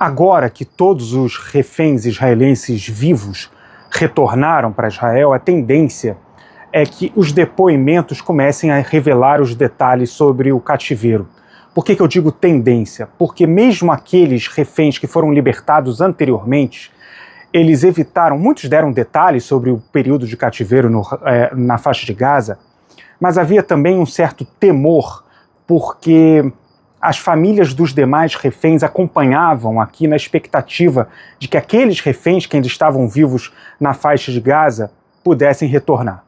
Agora que todos os reféns israelenses vivos retornaram para Israel, a tendência é que os depoimentos comecem a revelar os detalhes sobre o cativeiro. Por que eu digo tendência? Porque mesmo aqueles reféns que foram libertados anteriormente, eles evitaram, muitos deram detalhes sobre o período de cativeiro na faixa de Gaza, mas havia também um certo temor, porque as famílias dos demais reféns acompanhavam aqui na expectativa de que aqueles reféns que ainda estavam vivos na faixa de Gaza pudessem retornar.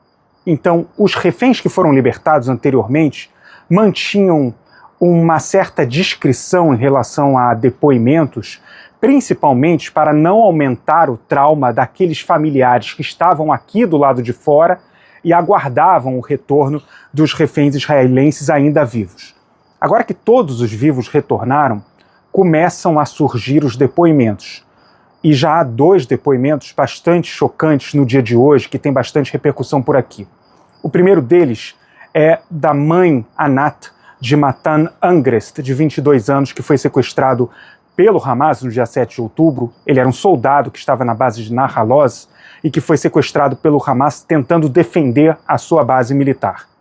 Então, os reféns que foram libertados anteriormente mantinham uma certa discrição em relação a depoimentos, principalmente para não aumentar o trauma daqueles familiares que estavam aqui do lado de fora e aguardavam o retorno dos reféns israelenses ainda vivos. Agora que todos os vivos retornaram, começam a surgir os depoimentos. E já há 2 depoimentos bastante chocantes no dia de hoje, que tem bastante repercussão por aqui. O primeiro deles é da mãe Anat de Matan Angrest, de 22 anos, que foi sequestrado pelo Hamas no dia 7 de outubro. Ele era um soldado que estava na base de Nahal Oz e que foi sequestrado pelo Hamas tentando defender a sua base militar.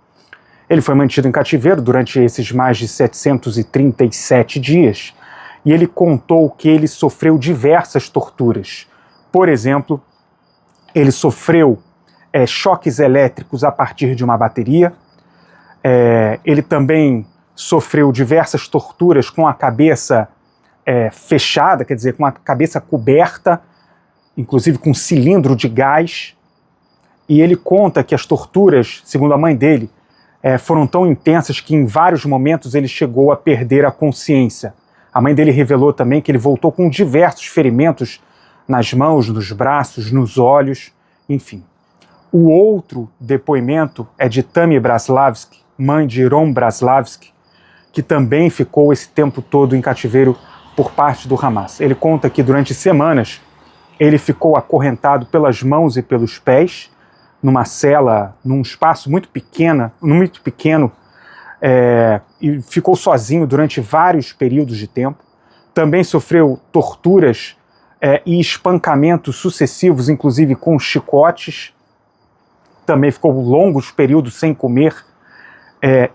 Ele foi mantido em cativeiro durante esses mais de 737 dias e ele contou que ele sofreu diversas torturas. Por exemplo, ele sofreu choques elétricos a partir de uma bateria, ele também sofreu diversas torturas com a cabeça fechada, quer dizer, com a cabeça coberta, inclusive com um cilindro de gás, e ele conta que as torturas, segundo a mãe dele, foram tão intensas que em vários momentos ele chegou a perder a consciência. A mãe dele revelou também que ele voltou com diversos ferimentos nas mãos, nos braços, nos olhos, enfim. O outro depoimento é de Tami Braslavsky, mãe de Ron Braslavsky, que também ficou esse tempo todo em cativeiro por parte do Hamas. Ele conta que durante semanas ele ficou acorrentado pelas mãos e pelos pés, numa cela, num espaço muito pequeno, e ficou sozinho durante vários períodos de tempo. Também sofreu torturas e espancamentos sucessivos, inclusive com chicotes. Também ficou longos períodos sem comer.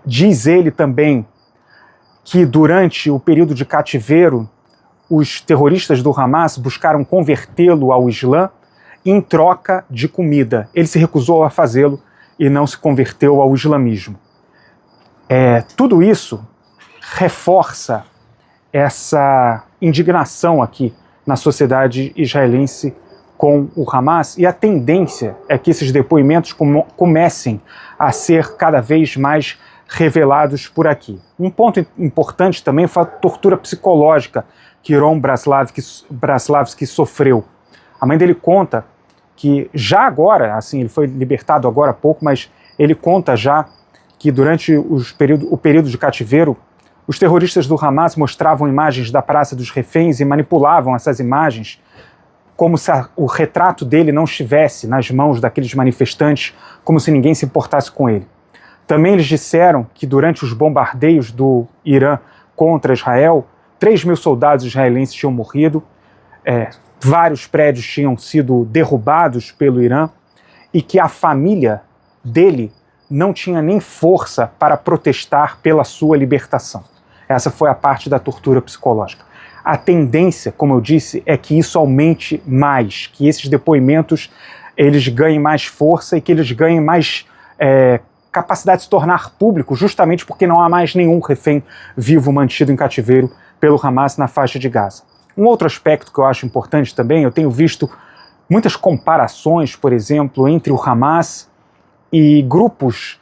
Diz ele também que durante o período de cativeiro, os terroristas do Hamas buscaram convertê-lo ao Islã em troca de comida. Ele se recusou a fazê-lo e não se converteu ao islamismo. Tudo isso reforça essa indignação aqui na sociedade israelense com o Hamas, e a tendência é que esses depoimentos comecem a ser cada vez mais revelados por aqui. Um ponto importante também foi a tortura psicológica que Ron Braslavsky sofreu. A mãe dele conta que já agora, assim, ele foi libertado agora há pouco, mas ele conta já que durante o período de cativeiro, os terroristas do Hamas mostravam imagens da Praça dos Reféns e manipulavam essas imagens como se o retrato dele não estivesse nas mãos daqueles manifestantes, como se ninguém se importasse com ele. Também eles disseram que durante os bombardeios do Irã contra Israel, 3.000 soldados israelenses tinham morrido, vários prédios tinham sido derrubados pelo Irã e que a família dele não tinha nem força para protestar pela sua libertação. Essa foi a parte da tortura psicológica. A tendência, como eu disse, é que isso aumente mais, que esses depoimentos eles ganhem mais força e que eles ganhem mais capacidade de se tornar público, justamente porque não há mais nenhum refém vivo mantido em cativeiro pelo Hamas na faixa de Gaza. Um outro aspecto que eu acho importante também, eu tenho visto muitas comparações, por exemplo, entre o Hamas e grupos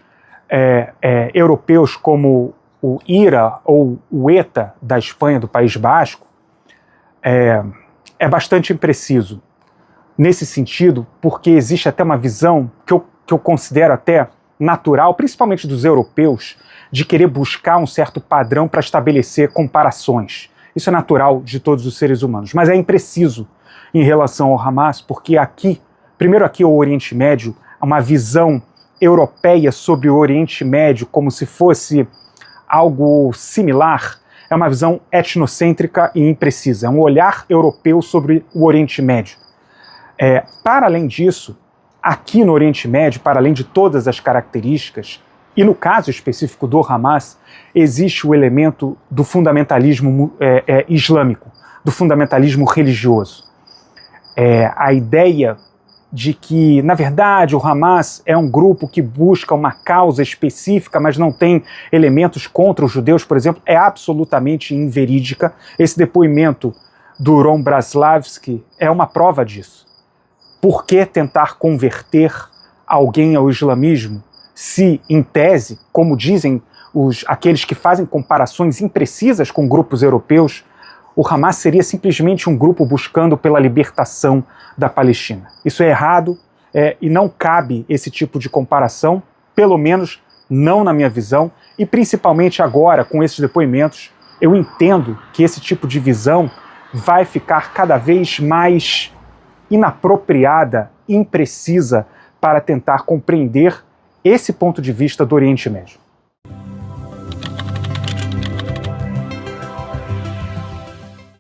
europeus como o IRA ou o ETA da Espanha, do País Basco. É bastante impreciso nesse sentido, porque existe até uma visão que eu considero até natural, principalmente dos europeus, de querer buscar um certo padrão para estabelecer comparações. Isso é natural de todos os seres humanos, mas é impreciso em relação ao Hamas, porque primeiro aqui o Oriente Médio, há uma visão europeia sobre o Oriente Médio como se fosse algo similar, é uma visão etnocêntrica e imprecisa, é um olhar europeu sobre o Oriente Médio. Para além disso, aqui no Oriente Médio, para além de todas as características, e no caso específico do Hamas, existe o elemento do fundamentalismo islâmico, do fundamentalismo religioso. A ideia de que, na verdade, o Hamas é um grupo que busca uma causa específica, mas não tem elementos contra os judeus, por exemplo, é absolutamente inverídica. Esse depoimento do Ron Braslavsky é uma prova disso. Por que tentar converter alguém ao islamismo se, em tese, como dizem aqueles que fazem comparações imprecisas com grupos europeus, o Hamas seria simplesmente um grupo buscando pela libertação da Palestina? Isso é errado e não cabe esse tipo de comparação, pelo menos não na minha visão, e principalmente agora, com esses depoimentos, eu entendo que esse tipo de visão vai ficar cada vez mais inapropriada, imprecisa, para tentar compreender esse ponto de vista do Oriente Médio.